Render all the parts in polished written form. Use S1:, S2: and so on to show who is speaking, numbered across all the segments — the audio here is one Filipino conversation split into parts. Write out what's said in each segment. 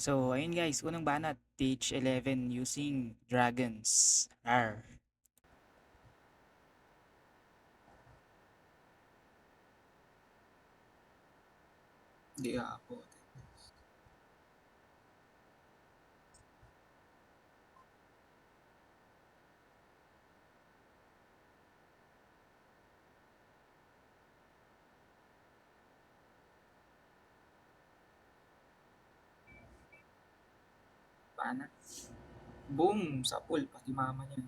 S1: So, ayun guys, unang banat, TH11 using dragons. Rar.
S2: Hindi ako. Paano? Boom! Sa pool, pati mama niya.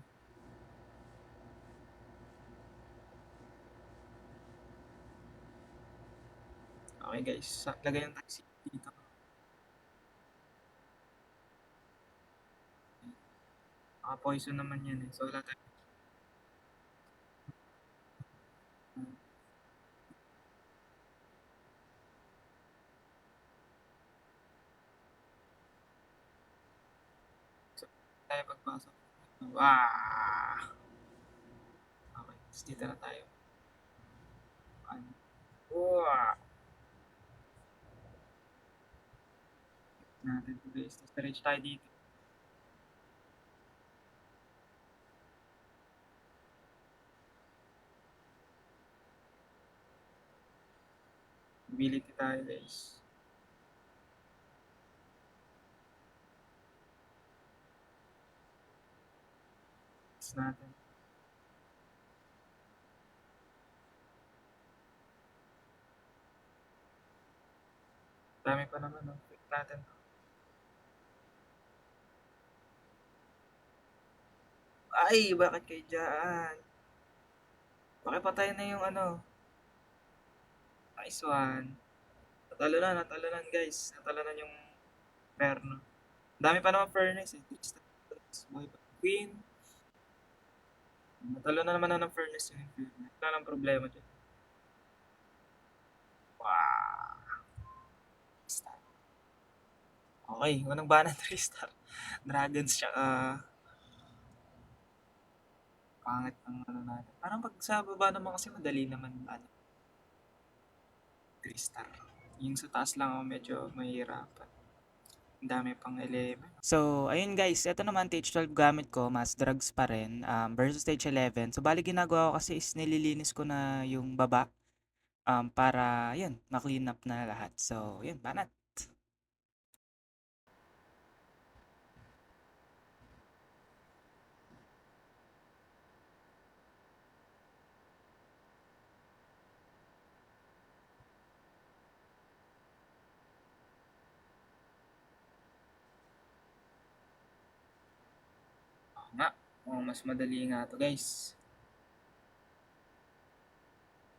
S2: Okay guys, lagay ng taxi dito. Naka-poison naman yan eh. So wala tayo. So, tayo pagpasok. Wow! Okay, tapos dito na tayo. Ano? Wow! Natin to guys. Tapos diretso tayo dito. Ability tayo guys. Tapos natin. Dami pa naman. No? Quick natin. Ay! Bakit kayo dyan? Pakipatay na yung ano. Nice one. Natalo na guys. Natalo na yung Perno. Dami pa naman furnace eh. Buhay pa. Queen. Natalo na naman na ng furnace yung Inferno. Wala nang problema dyan. Wow. Star. Okay, unang bana 3 star. Dragons tsaka pangit ng ano natin. Parang pag sa baba naman kasi madali naman ano, 3 star. Yung sa taas lang ako medyo mahirapan. Ang dami pang 11.
S1: So, ayun guys, ito naman TH12 gamit ko, mas drugs pa rin versus TH11. So, bali ginagawa ko kasi is nililinis ko na yung baba para, yun, ma-clean up na lahat. So, yun, banat.
S2: Oo nga. Oh, mas madali nga to guys.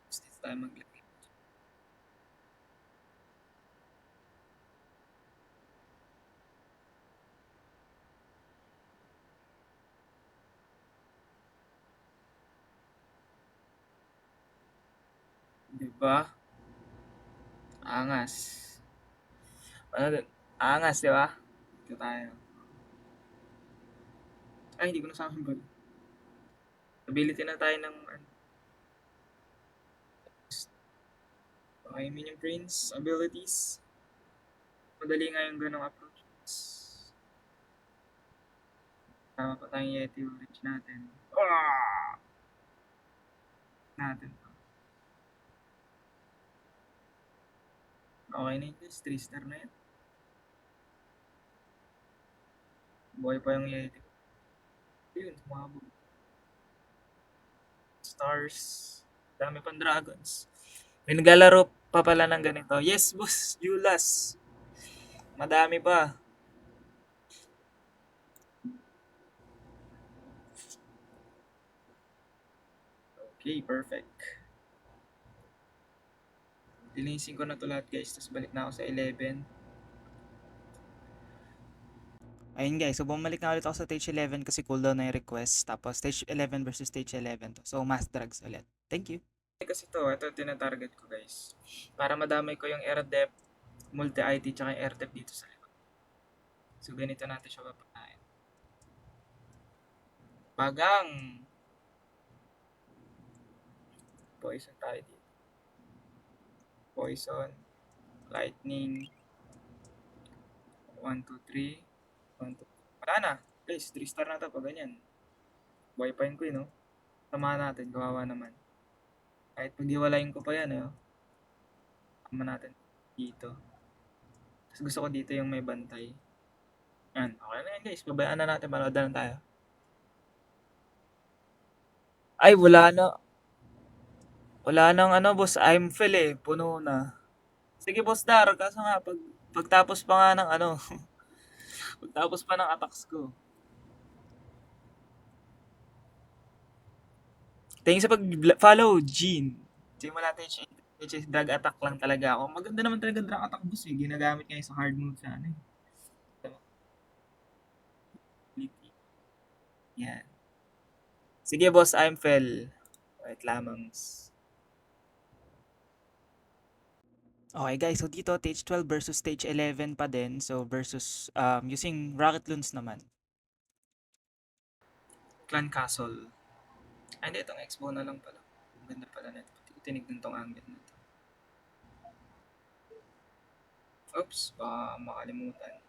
S2: Tapos dito tayo maglagay. Diba? Angas. Ano dun? Angas, di ba? Dito tayo. Ay, hindi ko nasama ba? Ability na tayo ng ano. Okay, Minion Prince abilities. Madali nga yung ganong approach. Tama pa tayong Yeti Village natin. Ah! Natin. Okay na yun guys, 3 star na yan. Buhay pa yung Yeti. Yun, sumabog. Stars. Dami pang dragons. May naglalaro pa pala ng ganito. Yes, boss. Julas. Madami pa. Okay, perfect. Linisin ko na to lahat guys. Tapos balik na ako sa 11.
S1: Ayun guys, so bumalik na ulit ako sa stage 11 kasi cooldown na yung request. Tapos stage 11 versus stage 11 to. So mass drugs ulit. Thank you.
S2: Kasi ito tinatarget ko guys. Para madamay ko yung air depth, multi-IT, tsaka yung air depth dito sa likod. So ganito natin siya papanayin. Bagang! Poison tayo dito. Poison, lightning, 1, 2, 3. 1, 2. Wala na. Guys, 3 star na to pag ganyan. Wifi ko no? Tama natin, kawawa naman. Kahit pag-iwalayin ko pa yan, tama natin dito. Tapos gusto ko dito yung may bantay. Yan, okay na yan guys. Babayaan na natin, manood na lang tayo. Ay, wala na. Wala nang boss, I'm full puno na. Sige boss Dar, kaso nga, pagtapos pa nga ng pagtapos pa ng attacks ko. Thanks sa pag-follow, Gene. Simula natin which is drag attack lang talaga ako. Maganda naman talaga drag attack boss Ginagamit ngayon sa hard mode sa Yan. Sige boss, I'm fell. Wait lamang. Okay guys, so dito stage 12 versus stage 11 pa din. So versus using Rocket Loons naman. Clan Castle. Ay, hindi, itong Expo na lang pala. Ang ganda pala nito. Tinignan tong angle na to. Oops, baka makalimutan.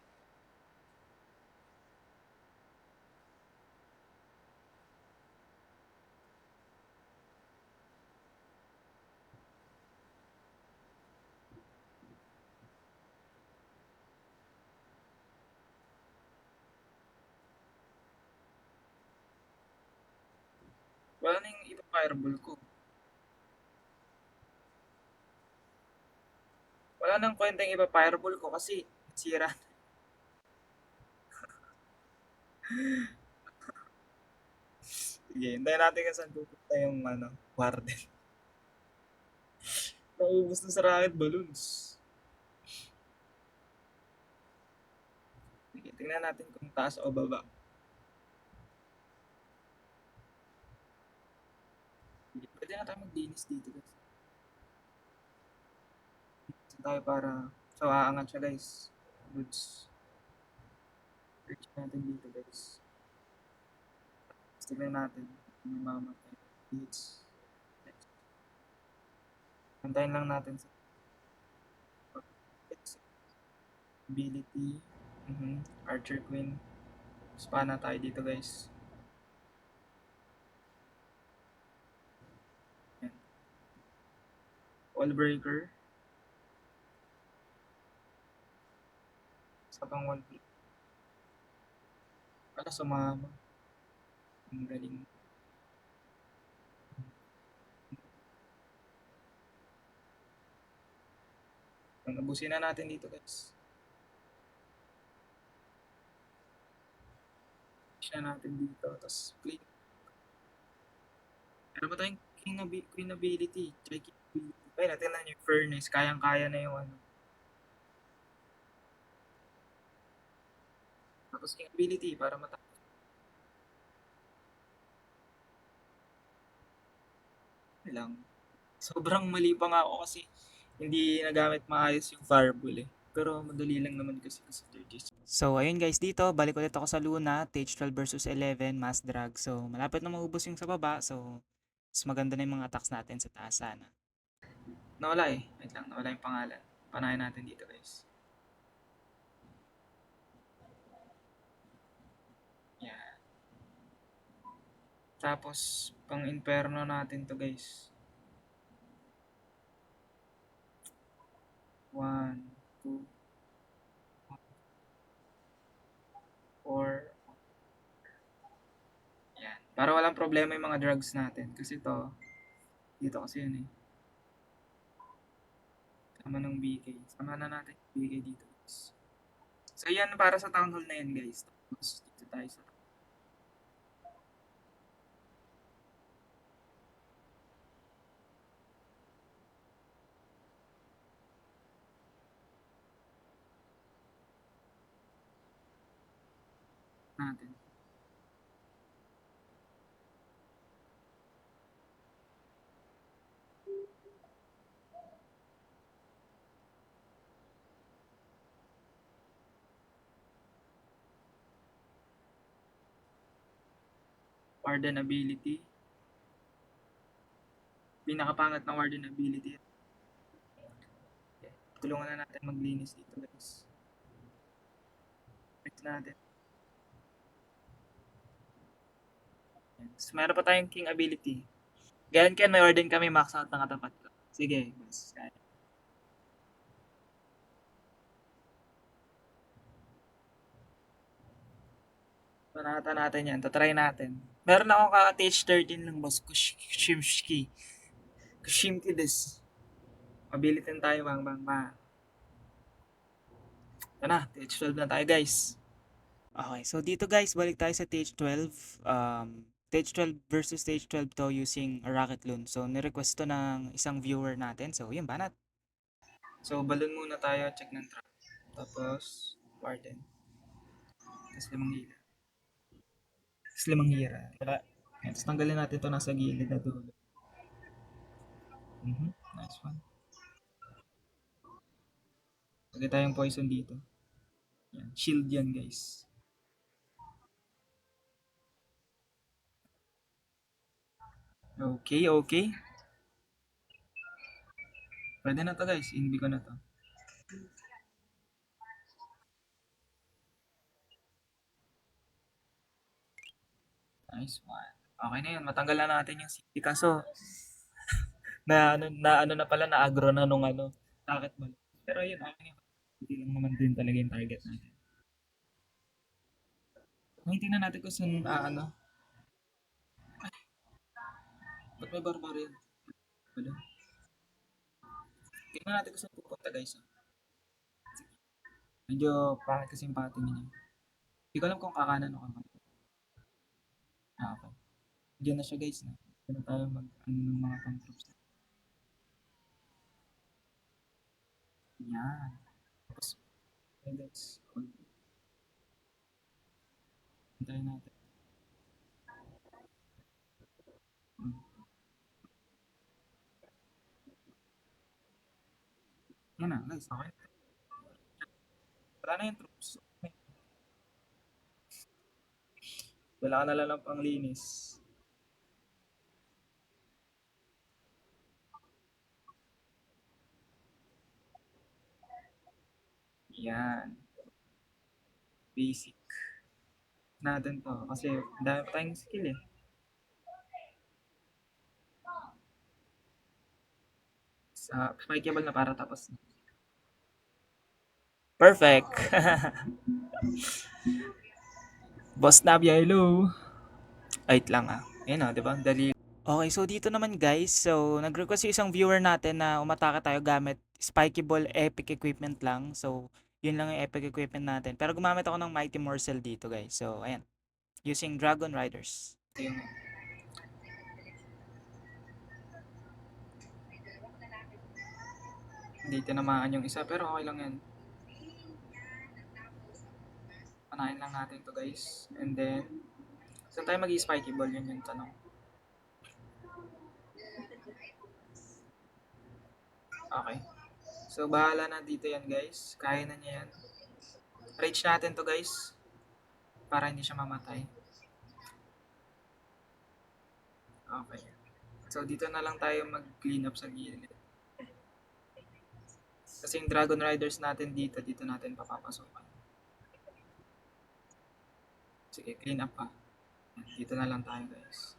S2: Wala na yung iba fireball ko. Wala nang kwenta yung iba fireball ko kasi sira. Sige, hintayin natin kung saan pupunta yung warden. Naubos na sa rocket balloons. Sige, tingnan natin kung taas o baba. Sige, pwede na tayo maglinis dito guys. Dito tayo para so aangat siya guys. Goods. Search natin dito guys. Tingnan natin kung may mamatay. Hits. Antayin lang natin sa ability. Archer Queen. Spa na tayo dito guys. Yan. Wall breaker. Isa pang wall breaker. Para sumama. Ang galing. Abusin na natin dito guys. Na natin dito. Tapos play. Meron ba tayong queen ability? Try king ability. Kaya natin na yung furnace. Kayang-kaya na yung Tapos king ability para matapos. Lang. Sobrang mali pa nga ako kasi hindi nagamit maayos yung fireball Pero madali lang naman kasi third. So ayun guys, dito balik ulit ako sa Luna, stage 12 versus 11, mass drag. So malapit na maubos yung sa baba. So mas maganda na yung mga attacks natin sa taas sana. Nawala Wait lang, nawala yung pangalan. Panahin natin dito guys. Yan. Tapos pang inferno natin to guys. 1, 2, 4. Yan. Para walang problema yung mga drugs natin. Kasi dito kasi yun Sama ng BK. Sama na natin yung BK dito guys. So yan para sa town hall na yan guys. Tapos dito tayo sa natin. Warden ability. Pinakapangat na warden ability. Tulungan na natin maglinis dito guys. natin. So, meron pa tayong king ability. Ganyan Ken, may order kami, max out ng katapat ko. Sige, boss. Kaya. Panata natin yan. Tatry natin. Meron akong kaka-TH 13 lang, boss. Kushimski. Kushimki des. Mabilitin tayo, bang bang ba. Ito na, TH 12 na tayo, guys.
S1: Okay, so dito guys, balik tayo sa stage 12. Stage 12 versus stage 12 to using a Rocket Loon. So, nirequest to ng isang viewer natin. So, yun, banat.
S2: So, balon muna tayo, check ng trap. Tapos, warden. Tapos 5 hila. Tapos 5 hira. Wala. Tapos tanggalin natin ito nasa gilid na dulo. Nice one. Lagay tayong poison dito. Yan. Shield yan, guys. Okay, okay. Pwede na to, guys. Inbi ko na to. Nice one. Okay na yun. Matanggal na natin yung city. Kaso, na ano na pala, na agro na nung ano, target ball. Pero yun, okay na yun. Hindi lang naman din talaga yung target natin. Ngayon tingnan natin kung saan, ano, ba't may barbarian? Wala. Tingnan natin kung saan pupunta, guys. Medyo pangit kasi yung pating niya. Hindi ko alam kung kakanan o kakanan. Okay. Diyan na siya, guys. Na. Diyan na tayo mag-ano ng mga pang-troops. Yan. Tapos, okay, guys. Hintayin natin. Hmm. Yan na, guys. Okay. Wala na yung troops. Okay. Wala ka na lang ng panglinis. Yan. Basic natin to. Kasi dahil pa tayong skill eh. Sa spikeable na para tapos na. Perfect! Boss Nabia, hello! Wait lang ah. Ayun ah, di ba? Dali.
S1: Okay, so dito naman guys, so nag-request yung isang viewer natin na umatake tayo gamit Spiky Ball Epic Equipment lang. So, yun lang yung Epic Equipment natin. Pero gumamit ako ng Mighty Morsel dito guys. So, ayan. Using Dragon Riders.
S2: Yung hindi tinamaan yung isa pero okay lang yan. Panahin lang natin to guys. And then, saan tayo mag-spiky ball? Yun yung tanong. Okay. So, bahala na dito yan guys. Kaya na niya yan. Rage natin to guys. Para hindi siya mamatay. Okay. So, dito na lang tayo mag-clean up sa gilid. Kasi yung Dragon Riders natin dito natin papapasukan. Sige, clean up pa. Dito na lang tayo guys.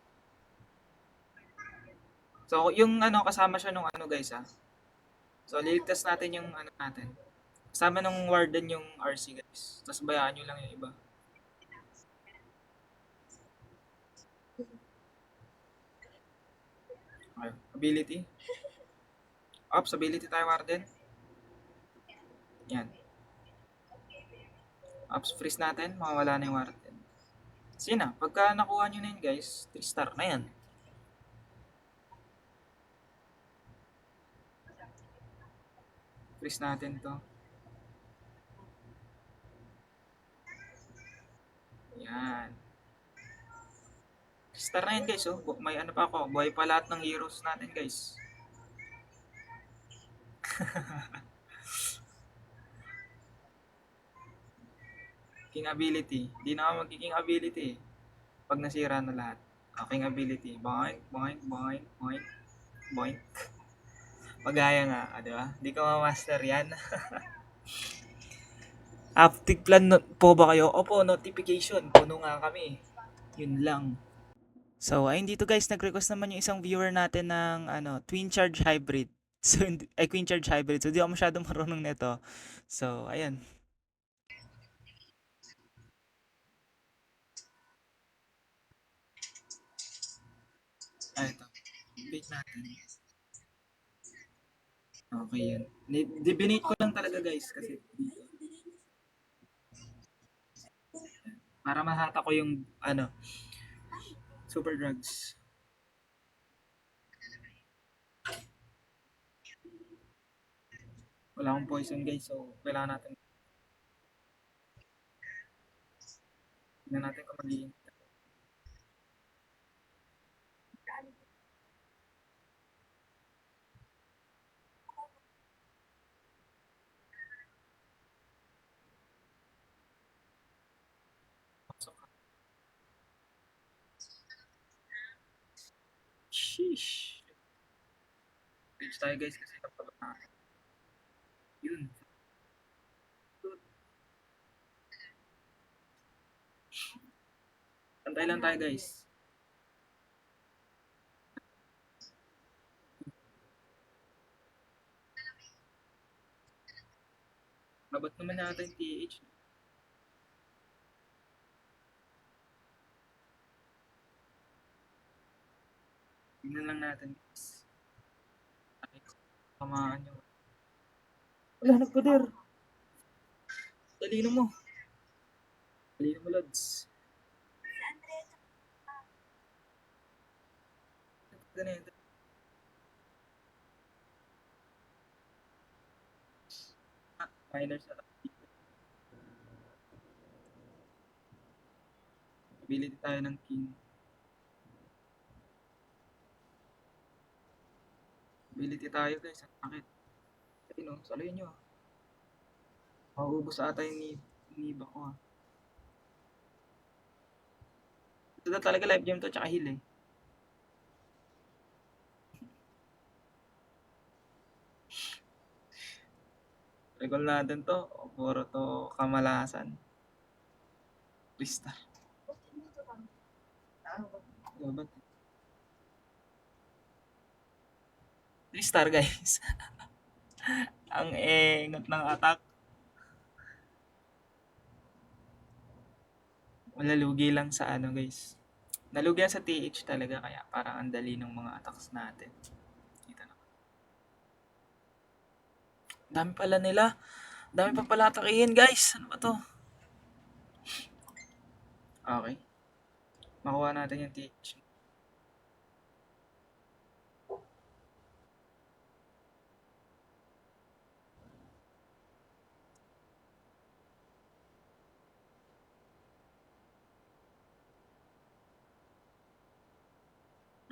S2: So, yung ano, kasama siya nung ano guys ah. So, liligtas natin yung ano natin. Kasama nung warden yung RC guys. Tapos bayaan nyo lang yung iba. Okay. Ability. Ops, ability tayo warden. Yan. Ops, freeze natin. Mawawala na yung warden. Sina, pagka nakuha nyo na yun guys, 3 star na yan. Freeze natin to. Yan. Star na yan guys, oh. May ano pa ako. Buhay pa lahat ng heroes natin guys. King ability. Di na ako magiging ability. Pag nasira na lahat. King ability. Boink, boink, boink, boink, boink. Magaya nga, di ba? Di ka ma-master yan. Active plan po ba kayo? Opo, notification. Puno nga kami. Yun lang.
S1: So, ayun dito guys, nag-request naman yung isang viewer natin ng twin charge hybrid. So, ay queen charge hybrid. So, di ako masyadong marunong nito. So, ayun.
S2: Ito. Wait natin. Okay yan. Dibinate ko lang talaga guys kasi para mahata ko yung super drugs. Wala akong poison guys, so kailangan natin tingnan natin kung magiging pasok ka. Sheesh. Page tayo guys kasi kapag yun. Antay lang tayo guys. Labat naman natin yung TH. Tingnan lang natin guys. Ay, tamaan yung... Wala, nagpader. Talino mo. Talino mo, Lods. Ganito. Miners at ability tayo ng king. Ability tayo guys. Bakit? Ayun o, saluhin nyo. Mauubos ata yung niba ko ah. Ito na talaga live game to, tsaka heal eh. Recall natin to. Puro to kamalasan. Restart. Ba't? Restart guys. Ang engot ng attack. Malalugi lang sa guys. Nalugi sa TH talaga kaya parang ang dali ng mga attacks natin. Kita na. Dami pala nila. Dami pa pala atakihin guys. Ano ba to? Okay. Makuha natin yung TH.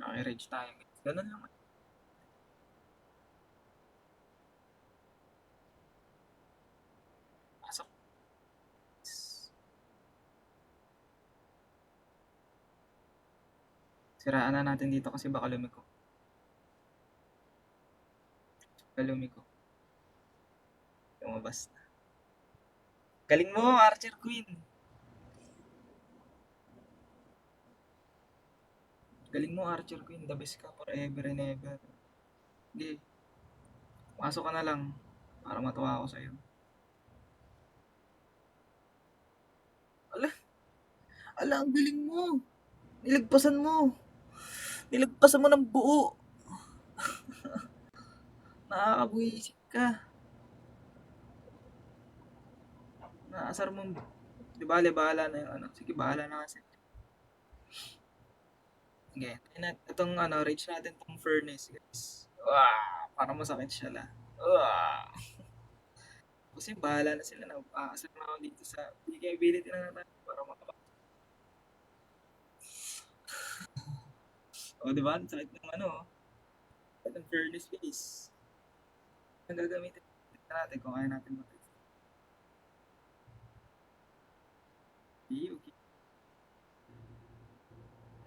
S2: Okay, rage tayo guys. Ganun lang. Pasok. Siraan na natin dito kasi baka lumiko. Lumiko. Lumabas na. Galing mo, Archer Queen. Galing mo, Archer Queen. The best ka forever and ever. Hindi. Pasok ka na lang para matuwa ako sa'yo. Ala, ala, ang galing mo. Nilagpasan mo. Nilagpasan mo ng buo. Nakakabuhisik ka. Naasar mo. Di bale, bahala na yung Sige, bahala na kasi. Sige, itong rage natin tong furnace, guys. Parang masakit siya la. Kasi bahala na sila na aasar na ako dito sa ability na natin para makapag. O, di ba? Ang sakit ng itong furnace, guys. Ang gagamitin natin kung kaya natin mag okay.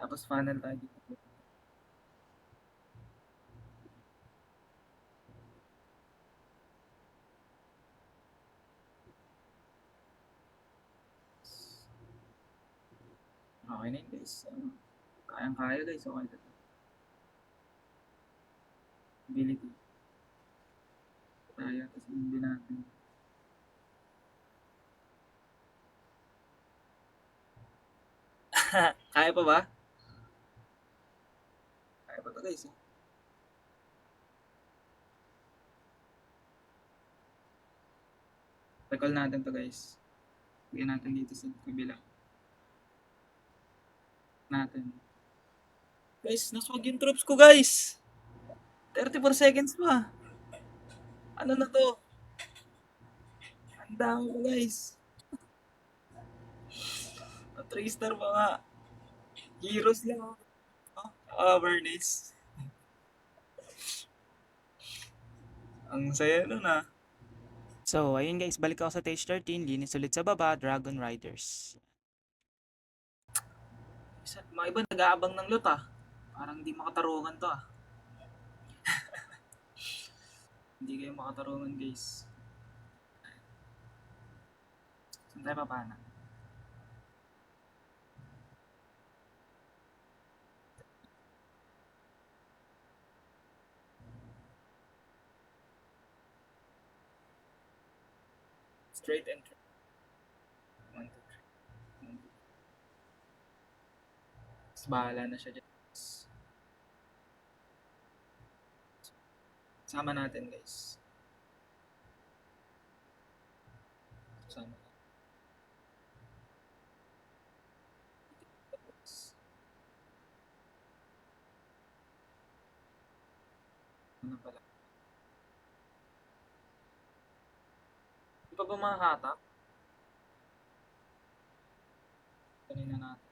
S2: Tapos funnel tayo dito. Okay na yun guys. Kayang-kaya guys. Okay na to. Ability. Tayo. Tapos hindi natin. Kaya pa ba? Kaya pa to guys. Recall natin to guys. Bigyan natin dito sa kabila. Natin. Guys, naswag yung troops ko guys. 34 seconds pa. Ano na to? Ang dami ko guys. 3 star pa nga. Heroes lang ako. Awareness. Ang saya nun ah.
S1: So, ayun guys, balik ako sa stage 13, linis ulit sa baba, Dragon Riders.
S2: Mga iba nag-aabang ng loot ah. Parang hindi makatarungan to ah. Hindi kayo makatarungan guys. Saan tayo papana? Straight entry. 1, 2, 3. 1, 2. Tapos bahala na siya dyan. Sama natin guys. Sama. Ano pala? Di pa ba makakatak? Kanina natin.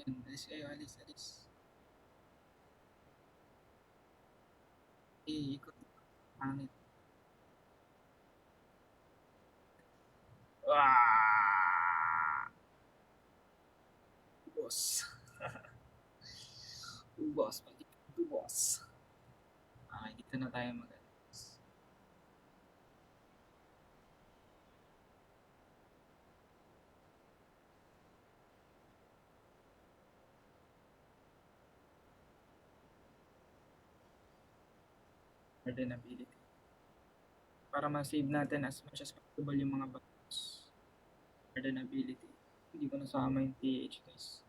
S2: Yan, alis kayo, alis, alis. Ikot. Pangit. Waaah! Boss. Boss, pati boss. Okay, dito na tayo mag hardenability. Para ma-save natin as much as possible yung mga buttons. Hardenability. Hindi ko nasama yung TH guys.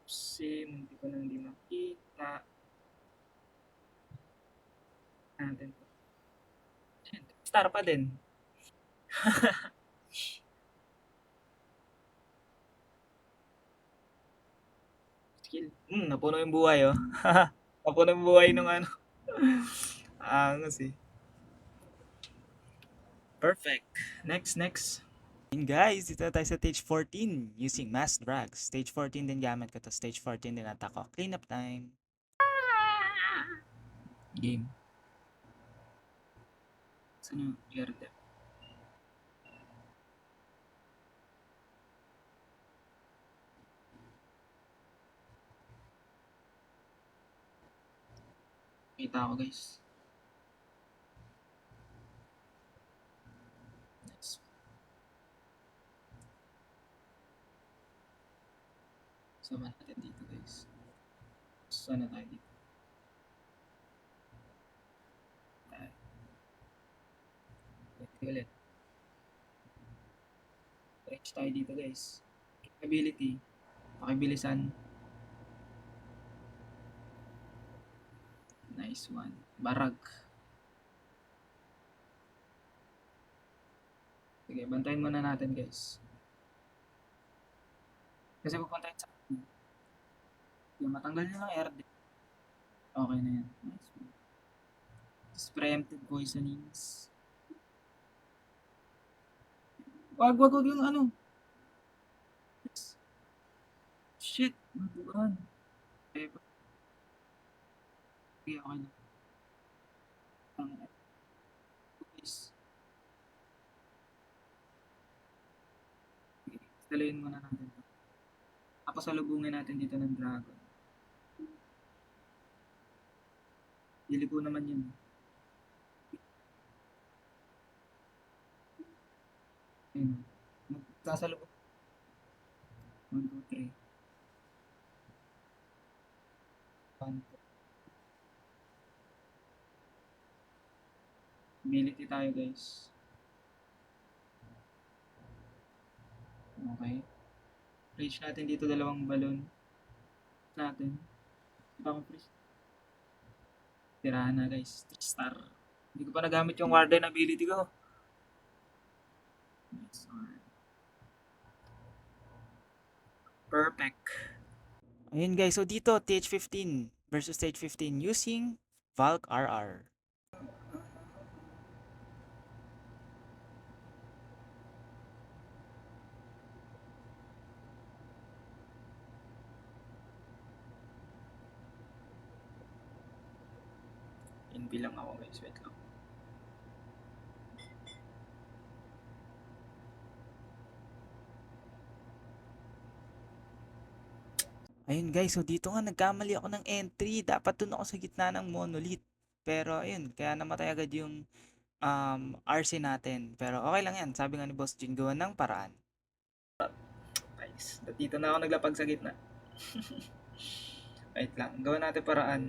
S2: Sim, hindi ko na hindi makita. Natin to. Star pa din. Skill. Napuno yung buhay oh. Napuno yung buhay nung ano. Angas eh. Perfect. Next.
S1: And guys, dito na tayo sa stage 14, using mass drags. Stage 14 din gamit ko to, stage 14 din attack ko. Cleanup time.
S2: Game. Saan yung Erde? Kita ako guys. Nice. Sama natin dito guys. Sana tayo dito. Tayo. Ulit. Reach tayo dito guys. Capability. Pakibilisan. Nice one. Barag. Sige, bantayin muna natin guys. Kasi pupuntahin sa yung matanggal nyo lang RD. Okay na yan. Nice one. Just preemptive poisonings. Wag yung ano. Shit. Matugan. Okay. Okay na. Please. Dalayin muna natin to. Tapos salubungin natin dito ng dragon. Dili ko naman yun. Ayun. Magsasalubong. 1, 2, 3. 1, ability tayo guys. Okay. Reach natin dito dalawang balon natin. Ito akong freeze. Tirahan na guys. 3 star. Hindi ko pa nagamit yung Warden ability ko. Nice one. Perfect.
S1: Ayun guys, so dito TH15 versus TH15 using Valk RR.
S2: NB lang ako guys. Wait lang.
S1: Ayun guys, so dito nga nagkamali ako ng entry. Dapat dun ako sa gitna ng monolith. Pero ayun, kaya namatay agad yung RC natin. Pero okay lang yan. Sabi nga ni Boss Jin, gawa ng paraan.
S2: Nice. Dito na ako naglapag sa gitna. Wait lang. Gawa natin paraan.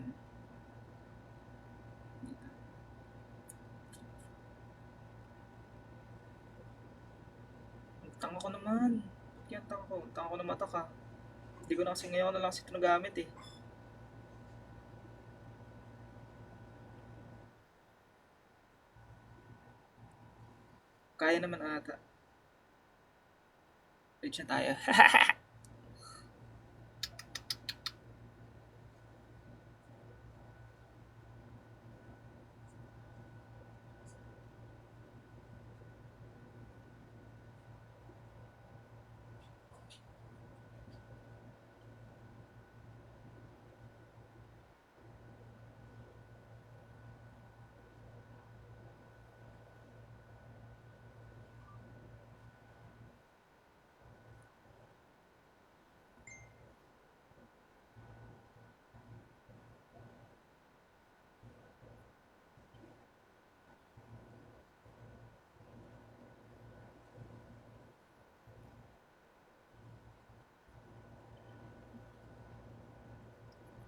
S2: Tanga ko naman. Yan tanga ko. Tanga ko na mata ka. Hindi ko na kasi ngayon na lang ito nagamit eh. Kaya naman ata. Reach na tayo.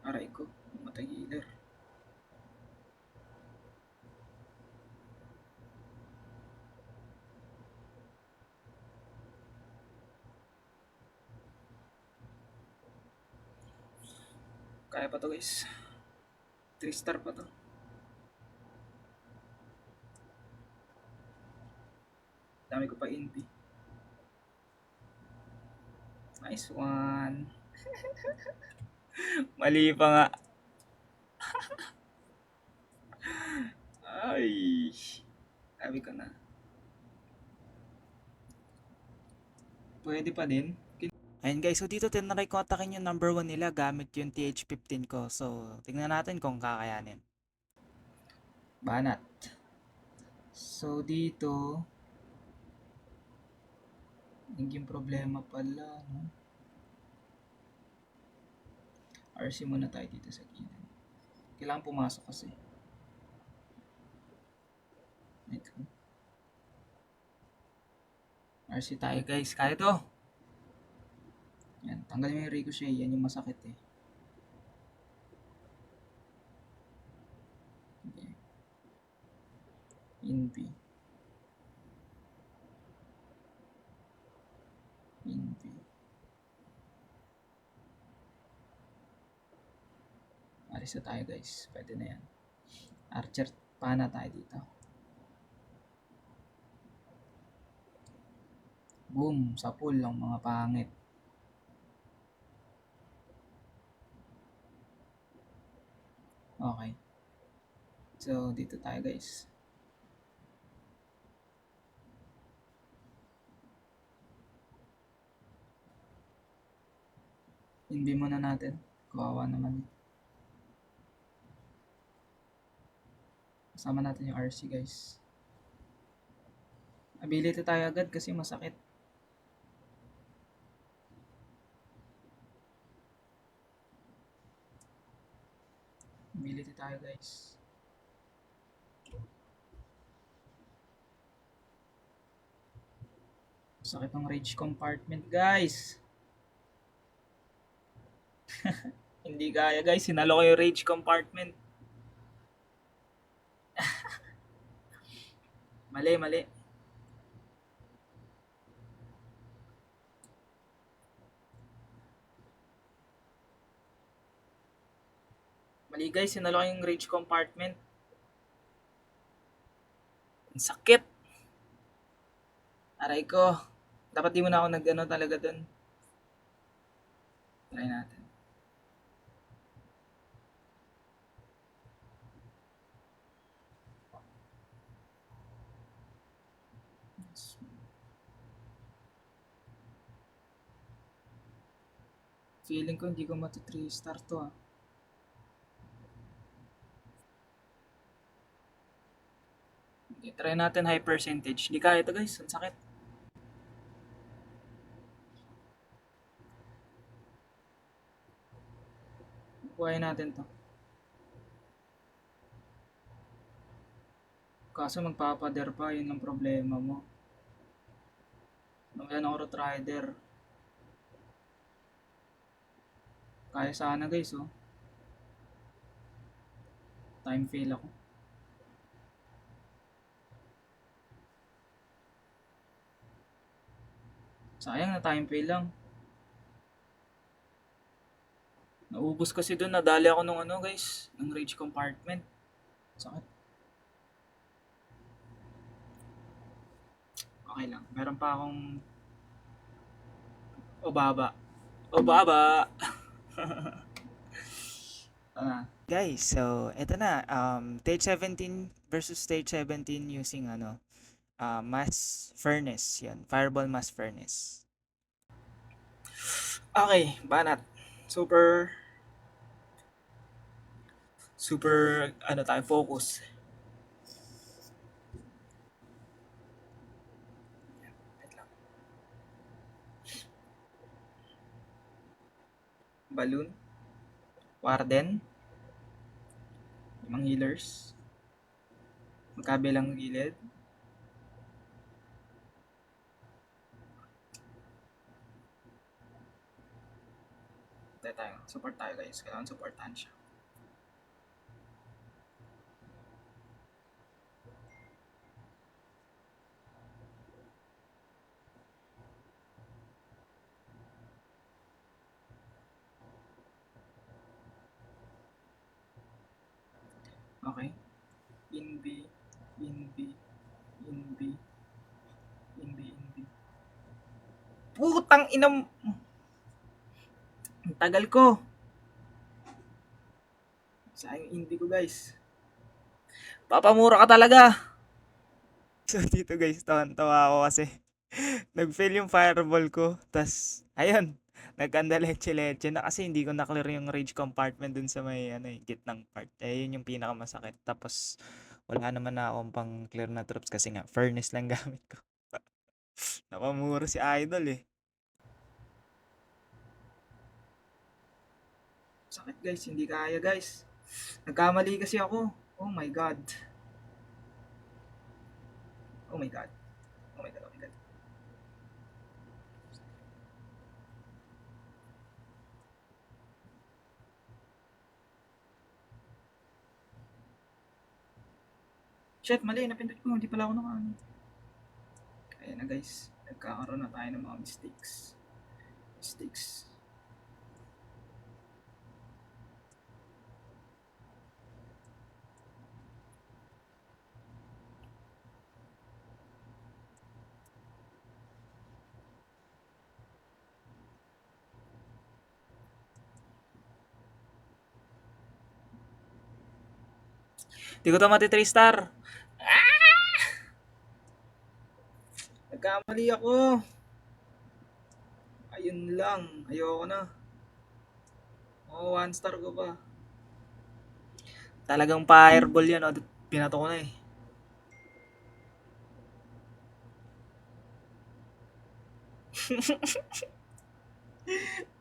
S2: Aray ko. Matay healer. Kaya pa to guys. 3 star pa to. Dami ko pa NP. Nice one. Mali pa nga. Ay. Sabi ko na. Pwede pa din.
S1: Ayun guys, so dito tinry ko atakin yung number 1 nila gamit yung TH15 ko. So, tingnan natin kung kakayanin.
S2: Banat. So dito. Naging problema pala. No? RC muna tayo dito sa gilid. Kailangan pumasok kasi. Ito. RC tayo guys. Kaya to. Yan. Tanggalin mo yung ricochet. Yan yung masakit eh. Okay. NP. NP. Alis na tayo guys. Pwede na yan. Archer. Pana tayo dito. Boom. Sa pool ang mga pangit. Okay. So, dito tayo guys. Hindi muna natin. Kawawa naman. Kasama natin yung RC guys. Ability tayo agad kasi masakit. Ability tayo guys. Sakit ng rage compartment, guys. Hindi kaya, guys. Sinalo ko yung rage compartment. Mali, mali. Mali, guys. Sinalo ko yung rage compartment. Ang sakit. Aray ko. Dapat di mo na ako nag-ano talaga dun. Try natin. Feeling ko hindi ko mati 3 star to ah. Okay, try natin high percentage. Di kaya ito guys. Ang sakit. Buhayin natin to. Kaso magpapader pa. Yun ang problema mo. Nawalan ako root rider. Kaya sana guys oh. Time fail ako. Sayang na time fail lang. Naubos kasi doon. Nadali ako nung ano guys. Ng rage compartment. Sakit. Okay lang. Meron pa akong Obaba. Obaba! Ah,
S1: Guys, so eto na. Stage 17 versus stage 17 using mass furnace. Yan. Fireball mass furnace.
S2: okay, banat. Super ano tayo, focus. Wait lang. Balloon. Warden. Limang healers. Magkabilang gilid. Tayo tayo. Support tayo guys. Kailangan supportahan siya. Okay. In B. In B. In B. In B. In B. Putang inam. Ang tagal ko. Sayang in B ko guys. Papamura ka talaga.
S1: So dito guys, tawan-tawa ako kasi nag-fail yung fireball ko. Tas, ayun, nagkanda leche-leche na kasi hindi ko na-clear yung rage compartment dun sa may gitnang part. Eh, yun yung pinakamasakit. Tapos, wala naman na akong pang clear na troops kasi nga, furnace lang gamit ko. Napamura si Idol eh.
S2: Sakit guys. Hindi kaya guys. Nagkamali kasi ako. Oh my god. Oh my god. Oh my god. Oh my god. Shit, mali. Napindot ko. Hindi pala ako nakaano. Ayan na guys. Nagkakaroon na tayo ng mga mistakes. Mistakes.
S1: Di ko to mati 3 star.
S2: Nagkamali ako. Ayun lang. Ayoko na. Oh, 1 star ko pa. Talagang fireball yan. Oh, pinato ko na eh.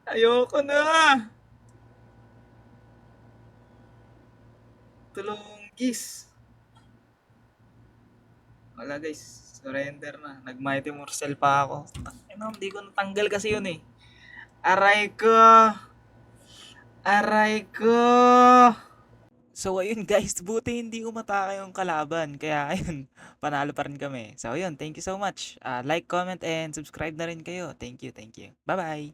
S2: Ayoko na. Tulong gis. Wala guys, surrender na. Nag-Mighty Morsel pa ako. Ano, hindi ko natanggal kasi yun eh. Aray ko! Aray ko!
S1: So ayun guys, buti hindi umatake yung kalaban. Kaya ayun, panalo pa rin kami. So ayun, thank you so much. Like, comment, and subscribe na rin kayo. Thank you, thank you. Bye-bye!